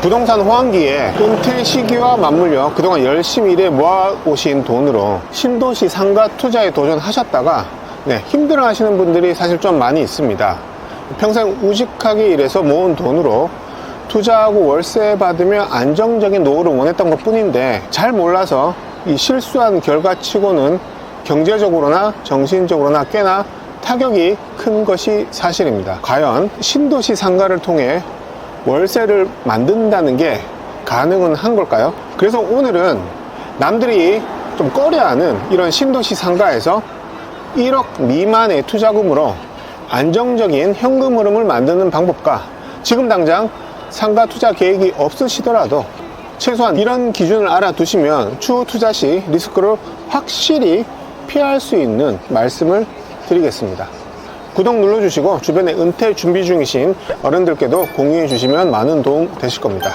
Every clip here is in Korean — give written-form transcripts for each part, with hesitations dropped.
부동산 호황기에 은퇴 시기와 맞물려 그동안 열심히 일해 모아오신 돈으로 신도시 상가 투자에 도전하셨다가 힘들어 하시는 분들이 사실 좀 많이 있습니다. 평생 우직하게 일해서 모은 돈으로 투자하고 월세 받으며 안정적인 노후를 원했던 것 뿐인데 잘 몰라서 이 실수한 결과치고는 경제적으로나 정신적으로나 꽤나 타격이 큰 것이 사실입니다. 과연 신도시 상가를 통해 월세를 만든다는 게 가능은 한 걸까요? 그래서 오늘은 남들이 좀 꺼려하는 이런 신도시 상가에서 1억 미만의 투자금으로 안정적인 현금 흐름을 만드는 방법과 지금 당장 상가 투자 계획이 없으시더라도 최소한 이런 기준을 알아두시면 추후 투자 시 리스크를 확실히 피할 수 있는 말씀을 드리겠습니다. 구독 눌러주시고 주변에 은퇴 준비 중이신 어른들께도 공유해 주시면 많은 도움 되실 겁니다.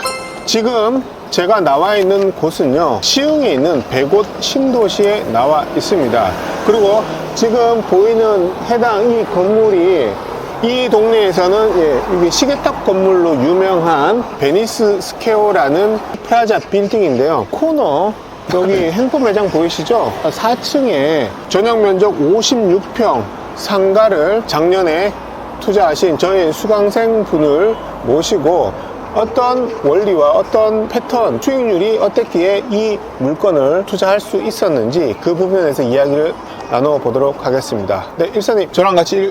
지금 제가 나와 있는 곳은요, 시흥에 있는 백옷 신도시에 나와 있습니다. 그리고 지금 보이는 해당 이 건물이 이 동네에서는 이게 시계탑 건물로 유명한 베니스 스퀘어라는 프라자 빌딩인데요. 코너 여기 핸드폰 매장 보이시죠? 4층에 전용 면적 56평 상가를 작년에 투자하신 저희 수강생 분을 모시고 어떤 원리와 어떤 패턴, 수익률이 어땠기에 이 물건을 투자할 수 있었는지 그 부분에서 이야기를 나눠보도록 하겠습니다. 네, 일선님 저랑 같이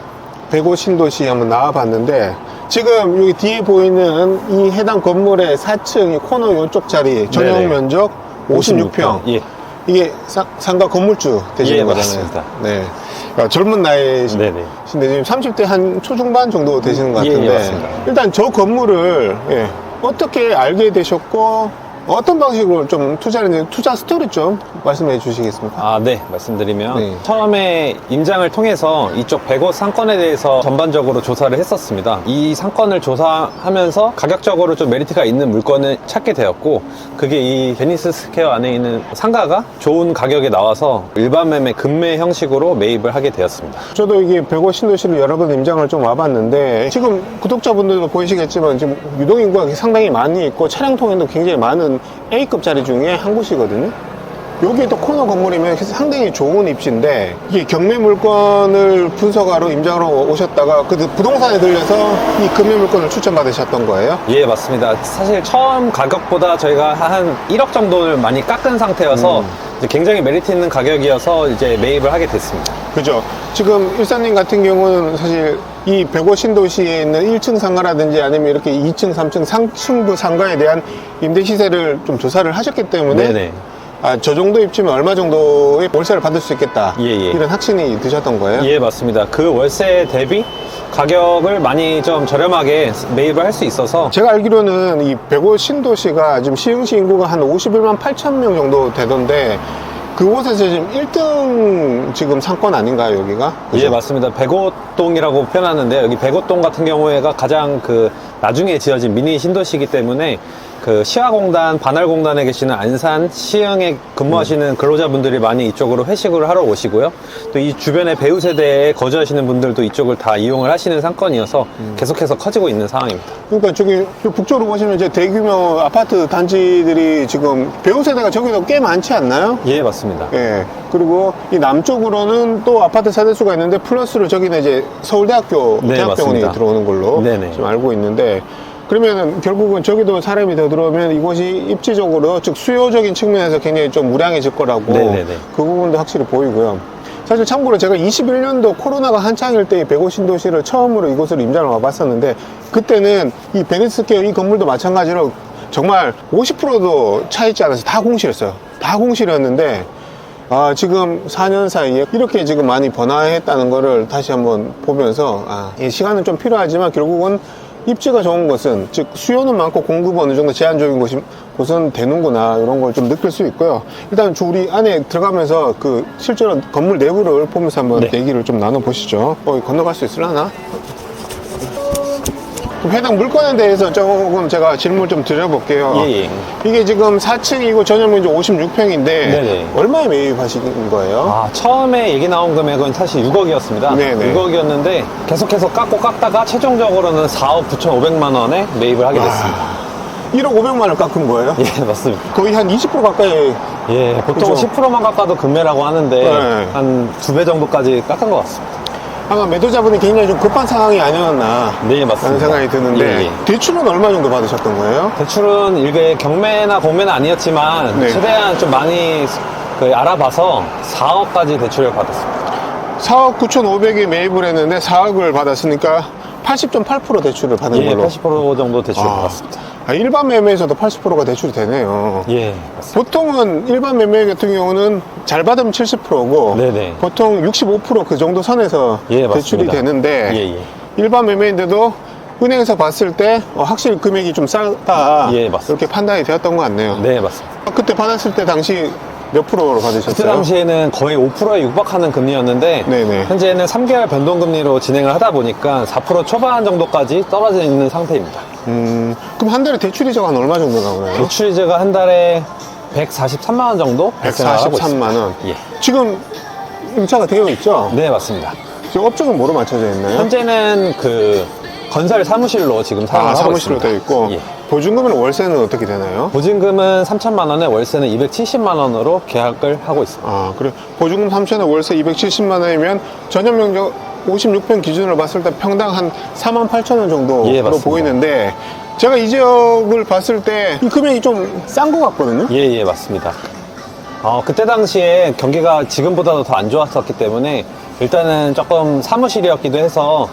백옷 신도시 한번 나와봤는데 지금 여기 뒤에 보이는 이 해당 건물의 4층 코너 이쪽 자리 전용 네네. 면적 56평. 예. 이게 상가 건물주 되시는 거잖아요. 맞습니다. 네. 그러니까 젊은 나이신데 지금 30대 한 초중반 정도 되시는 것 같은데 맞습니다. 일단 저 건물을 어떻게 알게 되셨고 어떤 방식으로 좀 투자하는지 투자 스토리 좀 말씀해 주시겠습니까? 네, 말씀드리면 처음에 임장을 통해서 이쪽 백옷 상권에 대해서 전반적으로 조사를 했었습니다. 이 상권을 조사하면서 가격적으로 좀 메리트가 있는 물건을 찾게 되었고 그게 이 베니스 스퀘어 안에 있는 상가가 좋은 가격에 나와서 일반 매매 급매 형식으로 매입을 하게 되었습니다. 저도 이게 백옷 신도시를 여러 번 임장을 좀 와봤는데 지금 구독자분들도 보이시겠지만 지금 유동인구가 상당히 많이 있고 차량 통행도 굉장히 많은 A급 자리 중에 한 곳이거든요. 여기 또 코너 건물이면 상당히 좋은 입지인데 이게 경매 물건을 분석하러 임장하러 오셨다가 그 부동산에 들려서 이 금매 물건을 추천받으셨던 거예요? 예, 맞습니다. 사실 처음 가격보다 저희가 한 1억 정도를 많이 깎은 상태여서 이제 굉장히 메리트 있는 가격이어서 이제 매입을 하게 됐습니다. 그죠. 지금 일사님 같은 경우는 사실 이 백옷 신도시에 있는 1층 상가라든지 아니면 이렇게 2층, 3층, 상층부 상가에 대한 임대 시세를 좀 조사를 하셨기 때문에 네네. 저 정도 입지면 얼마 정도의 월세를 받을 수 있겠다. 이런 확신이 드셨던 거예요? 예, 맞습니다. 그 월세 대비 가격을 많이 좀 저렴하게 매입을 할 수 있어서 제가 알기로는 이 백옷 신도시가 지금 시흥시 인구가 한 51만 8천 명 정도 되던데 그곳에서 지금 1등 지금 상권 아닌가요, 여기가? 그죠? 예, 맞습니다. 백옷동이라고 표현하는데 여기 백옷동 같은 경우에가 가장 그 나중에 지어진 미니 신도시이기 때문에 그 시화공단, 반활공단에 계시는 안산, 시흥에 근무하시는 근로자분들이 많이 이쪽으로 회식을 하러 오시고요. 또 이 주변에 배우 세대에 거주하시는 분들도 이쪽을 다 이용을 하시는 상권이어서 계속해서 커지고 있는 상황입니다. 그러니까 저기 북쪽으로 보시면 이제 대규모 아파트 단지들이 지금 배우 세대가 저기도 꽤 많지 않나요? 예, 맞습니다. 예. 그리고 이 남쪽으로는 또 아파트 세대수가 있는데 플러스로 저기는 이제 서울대학교 대학병원이 맞습니다. 들어오는 걸로 지금 알고 있는데 그러면은 결국은 저기도 사람이 더 들어오면 이곳이 입지적으로 즉 수요적인 측면에서 굉장히 좀 우량해질 거라고 그 부분도 확실히 보이고요. 사실 참고로 제가 21년도 코로나가 한창일 때 백옷 신도시를 처음으로 이곳으로 임장을 와봤었는데 그때는 이 베니스 스퀘어 이 건물도 마찬가지로 정말 50%도 차 있지 않아서 다 공실했어요. 다 공실이었는데 지금 4년 사이에 이렇게 지금 많이 번화했다는 거를 다시 한번 보면서 시간은 좀 필요하지만 결국은 입지가 좋은 곳은 즉 수요는 많고 공급은 어느 정도 제한적인 곳은 되는구나 이런 걸 좀 느낄 수 있고요. 일단 우리 안에 들어가면서 그 실제로 건물 내부를 보면서 한번 얘기를 좀 나눠보시죠. 건너갈 수 있으려나? 해당 물건에 대해서 조금 제가 질문 좀 드려볼게요. 이게 지금 4층이고 전용면적 56평인데 얼마에 매입하신 거예요? 처음에 얘기 나온 금액은 사실 6억이었습니다. 6억이었는데 계속해서 깎고 깎다가 최종적으로는 4억 9,500만 원에 매입을 하게 됐습니다. 1억 500만 원 깎은 거예요? 예, 맞습니다. 거의 한 20% 가까이. 예, 보통 그죠? 10%만 깎아도 금매라고 하는데 네. 한 2배 정도까지 깎은 것 같습니다. 아마 매도자분이 굉장히 좀 급한 상황이 아니었나. 네, 맞습니다. 라는 생각이 드는데, 예, 예. 대출은 얼마 정도 받으셨던 거예요? 대출은 일개 경매나 공매는 아니었지만 네. 최대한 좀 많이 알아봐서 4억까지 대출을 받았습니다. 4억 9,500에 매입을 했는데 4억을 받았으니까 80.8% 대출을 받은 예, 걸로. 80% 정도 대출을 받았습니다. 일반 매매에서도 80%가 대출이 되네요. 예, 맞습니다. 보통은 일반 매매 같은 경우는 잘 받으면 70%고 네네. 보통 65% 그 정도 선에서 예, 대출이 맞습니다. 되는데 예, 예. 일반 매매인데도 은행에서 봤을 때 확실히 금액이 좀 싸다 예, 맞습니다. 이렇게 판단이 되었던 것 같네요. 네, 맞습니다. 그때 받았을 때 당시 몇 프로로 받으셨어요? 그때 당시에는 거의 5%에 육박하는 금리였는데 네네. 현재는 3개월 변동금리로 진행을 하다 보니까 4% 초반 정도까지 떨어져 있는 상태입니다. 그럼 한 달에 대출이자가 한 얼마 정도 나오나요? 대출이자가 한 달에 143만 원 정도 발생을 하고 있습니다. 143만 원. 예. 지금 임차가 되어 있죠? 네, 맞습니다. 지금 업종은 뭐로 맞춰져 있나요? 현재는 그 건설 사무실로 지금 사용을 하고 사무실로 있습니다. 되어 있고 예. 보증금은 월세는 어떻게 되나요? 보증금은 3천만 원에 월세는 270만 원으로 계약을 하고 있습니다. 그래. 보증금 3천에 월세 270만 원이면 전용 면적 56평 기준으로 봤을 때 평당 한 4만 8천 원 정도로 예, 맞습니다. 보이는데 제가 이 지역을 봤을 때 이 금액이 좀 싼 것 같거든요? 예, 예, 맞습니다. 그때 당시에 경기가 지금보다도 더 안 좋았었기 때문에 일단은 조금 사무실이었기도 해서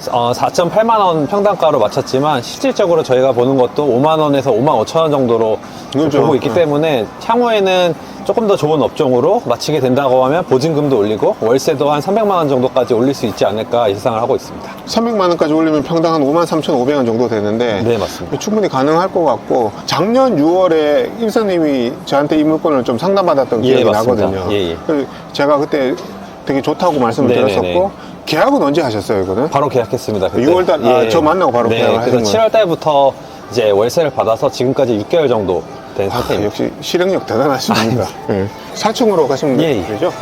4.8만 원 평당가로 맞췄지만 실질적으로 저희가 보는 것도 5만 원에서 5만 5천 원 정도로 그렇죠. 보고 있기 때문에 향후에는 조금 더 좋은 업종으로 마치게 된다고 하면 보증금도 올리고 월세도 한 300만 원 정도까지 올릴 수 있지 않을까 예상을 하고 있습니다. 300만 원까지 올리면 평당 한 5만 3,500원 정도 되는데 네, 맞습니다. 충분히 가능할 것 같고 작년 6월에 일선님이 저한테 이 물건을 좀 상담받았던 예, 기억이 맞습니다. 나거든요. 예, 예. 그래서 제가 그때 되게 좋다고 말씀을 네네네. 드렸었고 계약은 언제 하셨어요, 이거는? 바로 계약했습니다. 그때. 6월달, 저 만나고 바로 계약을 하신 그래서 거예요? 7월 달부터 이제 월세를 받아서 지금까지 6개월 정도 된 상태입니다. 역시 실행력 대단하십니다. 4층으로 가시면 예, 예. 되죠?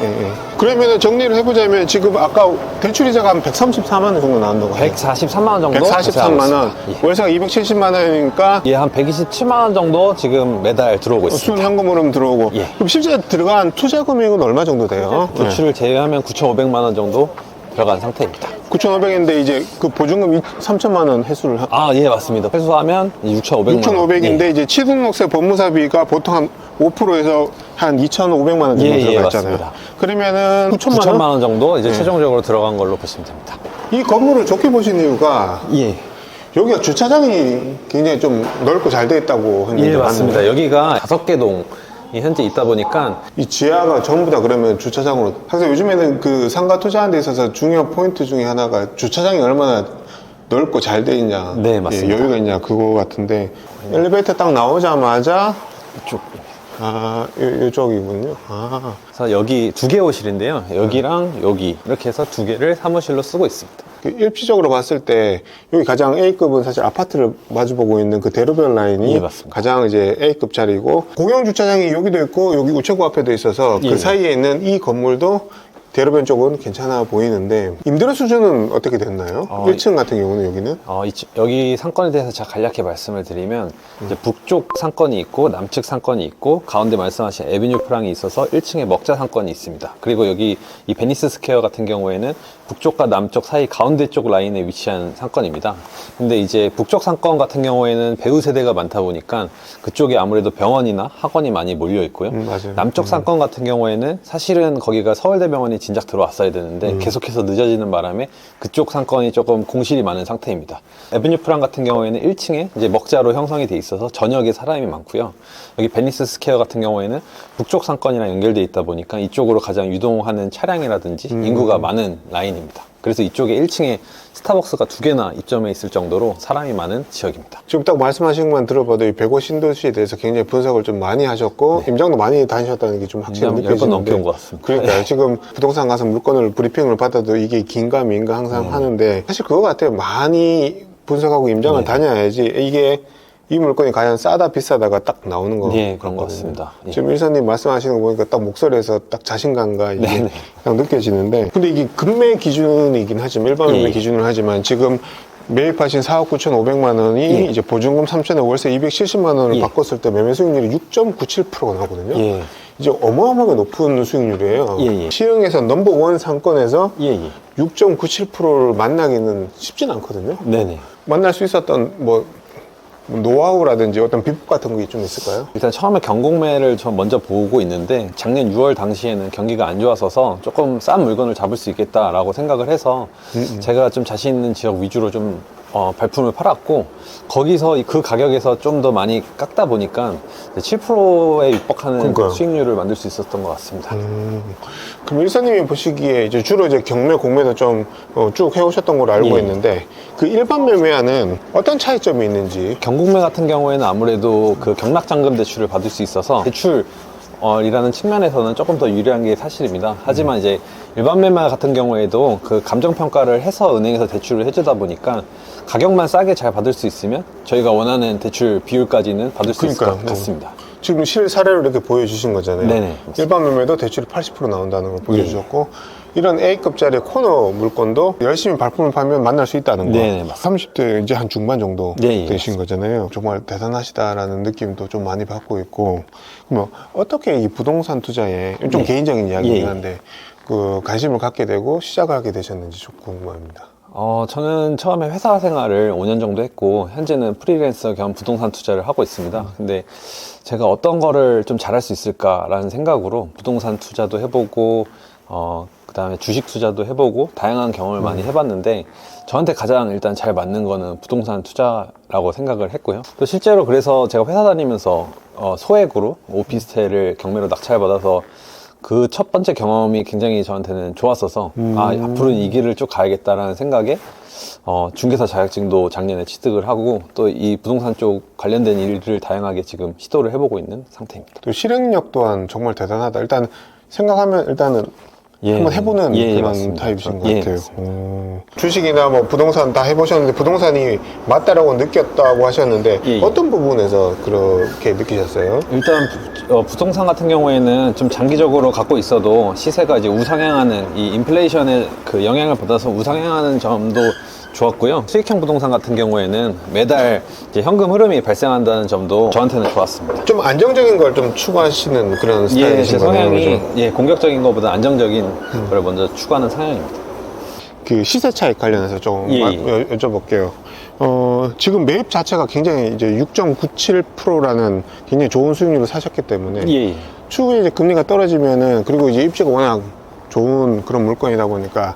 그러면 정리를 해보자면 지금 아까 대출이자가 한 134만 원 정도 나온다고 해요. 143만 원 정도? 143만 원. 예. 월세가 270만 원이니까 예, 한 127만 원 정도 지금 매달 들어오고 있습니다. 순현금으로 들어오고. 예. 그럼 실제 들어간 투자 금액은 얼마 정도 돼요? 대출을 제외하면 9,500만 원 정도 들어간 상태입니다. 9,500인데 이제 그 보증금 3천만 원 회수를 예, 맞습니다. 회수하면 6,500만 원. 6,500인데 이제 취등록세 법무사비가 보통 한 5%에서 한 2,500만 원 정도 예, 예, 들어가 있잖아요. 맞습니다. 그러면은 9천만 9천만 원? 원 정도 이제 최종적으로 들어간 걸로 보시면 됩니다. 이 건물을 좋게 보신 이유가 예. 여기가 주차장이 굉장히 좀 넓고 잘 돼 있다고 했는데 예, 맞습니다. 맞나요? 여기가 5개 동이 현재 있다 보니까 이 지하가 전부 다 그러면 주차장으로. 항상 요즘에는 그 상가 투자하는 데 있어서 중요한 포인트 중에 하나가 주차장이 얼마나 넓고 잘 돼 있냐, 네, 맞습니다. 여유가 있냐 그거 같은데 엘리베이터 딱 나오자마자 이쪽. 이쪽이군요. 그래서 여기 2개 호실인데요. 여기랑 여기 이렇게 해서 2개를 사무실로 쓰고 있습니다. 일피적으로 봤을 때 여기 가장 A급은 사실 아파트를 마주보고 있는 그 대로변 라인이 예, 맞습니다. 가장 이제 A급 자리고 공영 주차장이 여기도 있고 여기 우체국 앞에도 있어서 예. 그 사이에 있는 이 건물도 대로변 쪽은 괜찮아 보이는데 임대료 수준은 어떻게 됐나요? 1층 같은 경우는 여기는? 여기 상권에 대해서 제가 간략히 말씀을 드리면 이제 북쪽 상권이 있고 남측 상권이 있고 가운데 말씀하신 에비뉴 프랑이 있어서 1층에 먹자 상권이 있습니다. 그리고 여기 이 베니스 스퀘어 같은 경우에는 북쪽과 남쪽 사이 가운데 쪽 라인에 위치한 상권입니다. 근데 이제 북쪽 상권 같은 경우에는 배우 세대가 많다 보니까 그쪽에 아무래도 병원이나 학원이 많이 몰려 있고요. 맞아요. 남쪽 상권 같은 경우에는 사실은 거기가 서울대병원이 진작 들어왔어야 되는데 계속해서 늦어지는 바람에 그쪽 상권이 조금 공실이 많은 상태입니다. 에비뉴 프랑 같은 경우에는 1층에 이제 먹자로 형성이 돼 있어서 저녁에 사람이 많고요. 여기 베니스 스퀘어 같은 경우에는 북쪽 상권이랑 연결돼 있다 보니까 이쪽으로 가장 유동하는 차량이라든지 인구가 많은 라인입니다. 그래서 이쪽에 1층에 스타벅스가 2개나 입점해 있을 정도로 사람이 많은 지역입니다. 지금 딱 말씀하신 것만 들어봐도 이 105 신도시에 대해서 굉장히 분석을 좀 많이 하셨고 임장도 많이 다니셨다는 게 좀 확실히 임장 10번 느껴지는데 넘게 온 것 같습니다. 그러니까요. 지금 부동산 가서 물건을 브리핑을 받아도 이게 긴가 민가 항상 하는데 사실 그거 같아요. 많이 분석하고 임장을 다녀야지 이게 이 물건이 과연 싸다 비싸다가 딱 나오는 거 네, 그런 것 같습니다. 예. 지금 일선님 말씀하시는 거 보니까 딱 목소리에서 딱 자신감과 이게 네네. 그냥 느껴지는데 근데 이게 금매 기준이긴 하지만 일반 예, 금매 예. 기준을 하지만 지금 매입하신 4억 9,500만 원이 예. 이제 보증금 3천에 월세 270만 원을 예. 바꿨을 때 매매 수익률이 6.97%가 나오거든요. 예. 이제 어마어마하게 높은 수익률이에요. 예, 예. 시흥에서 넘버원 상권에서 예, 예. 6.97%를 만나기는 쉽진 않거든요. 네네. 만날 수 있었던 뭐 노하우라든지 어떤 비법 같은 게 좀 있을까요? 일단 처음에 경공매를 저 먼저 보고 있는데 작년 6월 당시에는 경기가 안 좋았어서 조금 싼 물건을 잡을 수 있겠다라고 생각을 해서 제가 좀 자신 있는 지역 위주로 좀 발품을 팔았고 거기서 그 가격에서 좀 더 많이 깎다 보니까 7%에 육박하는 그러니까요. 수익률을 만들 수 있었던 것 같습니다. 그럼 일사님이 보시기에 이제 주로 이제 경매, 공매도 좀 쭉 해오셨던 걸로 알고 예. 있는데 그 일반 매매와는 어떤 차이점이 있는지. 경공매 같은 경우에는 아무래도 그 경락잔금 대출을 받을 수 있어서 대출이라는 측면에서는 조금 더 유리한 게 사실입니다. 하지만 이제 일반 매매 같은 경우에도 그 감정평가를 해서 은행에서 대출을 해주다 보니까 가격만 싸게 잘 받을 수 있으면 저희가 원하는 대출 비율까지는 받을 수 있을 그러니까요. 것 같습니다. 지금 실 사례로 이렇게 보여주신 거잖아요. 네네, 맞습니다. 일반 매매도 대출이 80% 나온다는 걸 보여주셨고, 이런 A급짜리 코너 물건도 열심히 발품을 팔면 만날 수 있다는 거. 네네, 맞습니다. 30대 이제 한 중반 정도 네, 예, 되신 거잖아요. 정말 대단하시다라는 느낌도 좀 많이 받고 있고, 그러면 어떻게 이 부동산 투자에 좀 네. 개인적인 이야기긴 예, 예. 한데 그 관심을 갖게 되고 시작하게 되셨는지 좀 궁금합니다. 저는 처음에 회사 생활을 5년 정도 했고, 현재는 프리랜서 겸 부동산 투자를 하고 있습니다. 근데 제가 어떤 거를 좀 잘할 수 있을까라는 생각으로 부동산 투자도 해보고, 그 다음에 주식 투자도 해보고, 다양한 경험을 많이 해봤는데, 저한테 가장 일단 잘 맞는 거는 부동산 투자라고 생각을 했고요. 또 실제로 그래서 제가 회사 다니면서 소액으로 오피스텔을 경매로 낙찰받아서 그 첫 번째 경험이 굉장히 저한테는 좋았어서 앞으로는 이 길을 쭉 가야겠다라는 생각에 중개사 자격증도 작년에 취득을 하고 또 이 부동산 쪽 관련된 일들을 다양하게 지금 시도를 해보고 있는 상태입니다. 또 실행력 또한 정말 대단하다. 일단 생각하면 일단은 한번 해보는 그런 맞습니다. 타입이신 것 예, 같아요. 맞습니다. 주식이나 뭐 부동산 다 해보셨는데 부동산이 맞다라고 느꼈다고 하셨는데 예, 예. 어떤 부분에서 그렇게 느끼셨어요? 일단 부동산 같은 경우에는 좀 장기적으로 갖고 있어도 시세가 이제 우상향하는 이 인플레이션의 그 영향을 받아서 우상향하는 점도 좋았고요. 수익형 부동산 같은 경우에는 매달 이제 현금 흐름이 발생한다는 점도 저한테는 좋았습니다. 좀 안정적인 걸 좀 추구하시는 그런 예, 스타일이신 제 거네요. 성향이 그죠? 공격적인 것보다 안정적인 걸 먼저 추구하는 성향입니다. 그 시세 차익 관련해서 좀 예, 여쭤볼게요. 지금 매입 자체가 굉장히 이제 6.97%라는 굉장히 좋은 수익률을 사셨기 때문에 예. 추후에 이제 금리가 떨어지면은 그리고 이제 입지가 워낙 좋은 그런 물건이다 보니까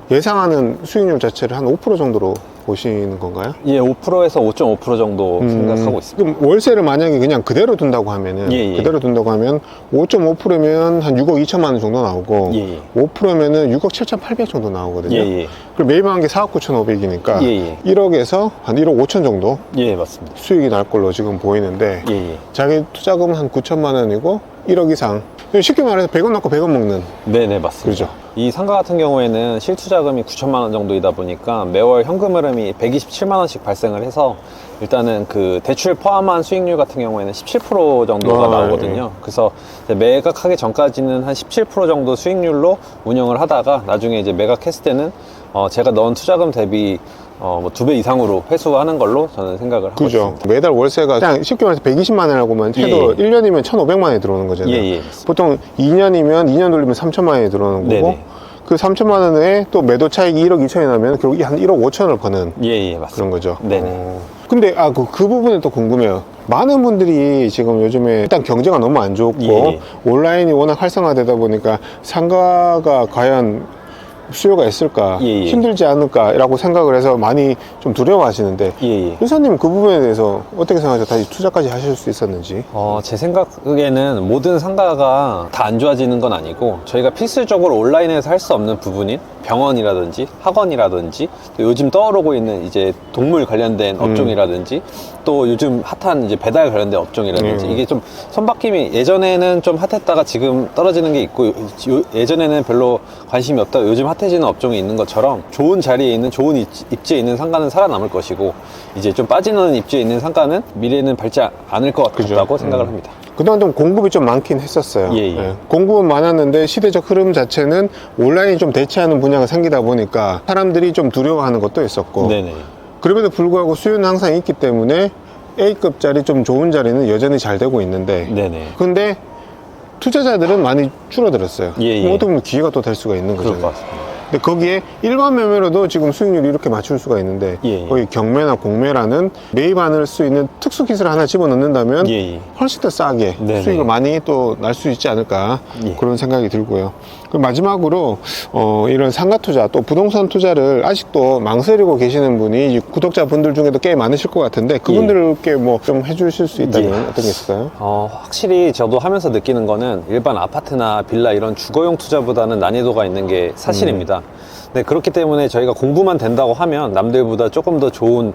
예상하는 수익률 자체를 한 5% 정도로 보시는 건가요? 예, 5%에서 5.5% 정도 생각하고 있습니다. 그럼 월세를 만약에 그냥 그대로 둔다고 하면은 예, 예. 그대로 둔다고 하면 5.5%면 한 6억 2천만 원 정도 나오고 예, 예. 5%면은 6억 7,800 정도 나오거든요. 예, 예. 그럼 매입한 게 4억 9,500이니까 예, 예. 1억에서 한 1억 5천 정도 예, 맞습니다. 수익이 날 걸로 지금 보이는데 예, 예. 자기 투자금은 한 9천만 원이고 1억 이상 쉽게 말해서 100원 넣고 100원 먹는 네네, 맞습니다. 그죠? 이 상가 같은 경우에는 실투자금이 9천만 원 정도이다 보니까 매월 현금 흐름이 127만 원씩 발생을 해서 일단은 그 대출 포함한 수익률 같은 경우에는 17% 정도가 나오거든요. 그래서 이제 매각하기 전까지는 한 17% 정도 수익률로 운영을 하다가 나중에 이제 매각했을 때는 제가 넣은 투자금 대비 뭐 2배 이상으로 회수하는 걸로 저는 생각을 하고 그죠. 있습니다. 매달 월세가 그냥 쉽게 말해서 120만 원이라고만 해도 예, 예. 1년이면 1,500만 원이 들어오는 거잖아요. 예, 예. 보통 2년이면 2년 돌리면 3천만 원이 들어오는 거고 네네. 그 3천만 원에 또 매도 차익이 1억 2천이 나면 결국 한 1억 5천을 거는 예, 예, 맞습니다. 그런 거죠. 네네. 근데 그 부분에 또 궁금해요. 많은 분들이 지금 요즘에 일단 경제가 너무 안 좋고 예, 예. 온라인이 워낙 활성화되다 보니까 상가가 과연 수요가 있을까 예, 예. 힘들지 않을까라고 생각을 해서 많이 좀 두려워하시는데 예, 예. 회사님 그 부분에 대해서 어떻게 생각하세요? 다시 투자까지 하실 수 있었는지. 제 생각에는 모든 상가가 다 안 좋아지는 건 아니고 저희가 필수적으로 온라인에서 할 수 없는 부분인 병원이라든지 학원이라든지 또 요즘 떠오르고 있는 이제 동물 관련된 업종이라든지 또 요즘 핫한 이제 배달 관련된 업종이라든지 이게 좀 손바뀜이 예전에는 좀 핫했다가 지금 떨어지는 게 있고 예전에는 별로 관심이 없다가 요즘 핫해지는 업종이 있는 것처럼 좋은 자리에 있는 좋은 입지에 있는 상가는 살아남을 것이고 이제 좀 빠지는 입지에 있는 상가는 미래는 밝지 않을 것 그죠. 같다고 생각을 합니다. 그동안 좀 공급이 좀 많긴 했었어요. 예, 예. 공급은 많았는데 시대적 흐름 자체는 온라인이 좀 대체하는 분야가 생기다 보니까 사람들이 좀 두려워하는 것도 있었고 네네. 그럼에도 불구하고 수요는 항상 있기 때문에 A급짜리 좀 좋은 자리는 여전히 잘 되고 있는데 네네. 근데 투자자들은 많이 줄어들었어요. 예, 예. 그럼 어떻게 보면 기회가 또 될 수가 있는 그럴 거잖아요. 것 같습니다. 근데 거기에 일반 매매로도 지금 수익률이 이렇게 맞출 수가 있는데 예, 예. 거기 경매나 공매라는 매입할 수 있는 특수 기술을 하나 집어넣는다면 예, 예. 훨씬 더 싸게 네네. 수익을 많이 또 날 수 있지 않을까 예. 그런 생각이 들고요. 그리고 마지막으로 이런 상가 투자 또 부동산 투자를 아직도 망설이고 계시는 분이 구독자분들 중에도 꽤 많으실 것 같은데 그분들께 뭐 좀 해주실 수 있다면 예. 어떤 게 있을까요? 확실히 저도 하면서 느끼는 거는 일반 아파트나 빌라 이런 주거용 투자보다는 난이도가 있는 게 사실입니다. 네, 그렇기 때문에 저희가 공부만 된다고 하면 남들보다 조금 더 좋은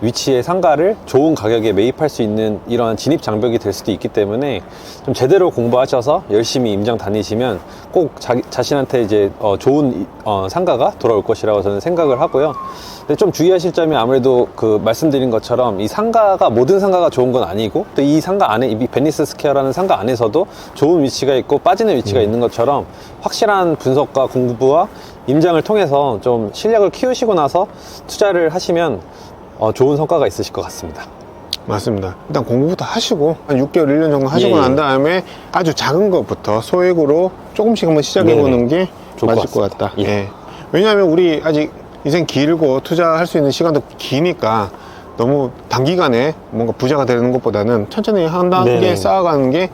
위치의 상가를 좋은 가격에 매입할 수 있는 이러한 진입 장벽이 될 수도 있기 때문에 좀 제대로 공부하셔서 열심히 임장 다니시면 꼭 자신한테 이제 좋은 상가가 돌아올 것이라고 저는 생각을 하고요. 근데 좀 주의하실 점이 아무래도 그 말씀드린 것처럼 이 상가가 모든 상가가 좋은 건 아니고 또 이 상가 안에 이 베니스 스퀘어라는 상가 안에서도 좋은 위치가 있고 빠지는 위치가 있는 것처럼 확실한 분석과 공부와 임장을 통해서 좀 실력을 키우시고 나서 투자를 하시면 좋은 성과가 있으실 것 같습니다. 맞습니다. 일단 공부부터 하시고 한 6개월, 1년 정도 하시고 예, 예. 난 다음에 아주 작은 것부터 소액으로 조금씩 한번 시작해보는 게 좋을 맞을 것 것 같다. 같습니다. 예. 예. 왜냐하면 우리 아직 인생 길고 투자할 수 있는 시간도 기니까 너무 단기간에 뭔가 부자가 되는 것보다는 천천히 한 단계 네네. 쌓아가는 게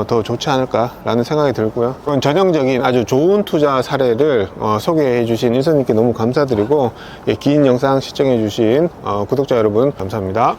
더 좋지 않을까라는 생각이 들고요. 그런 전형적인 아주 좋은 투자 사례를 소개해 주신 일선님께 너무 감사드리고 긴 영상 시청해 주신 구독자 여러분 감사합니다.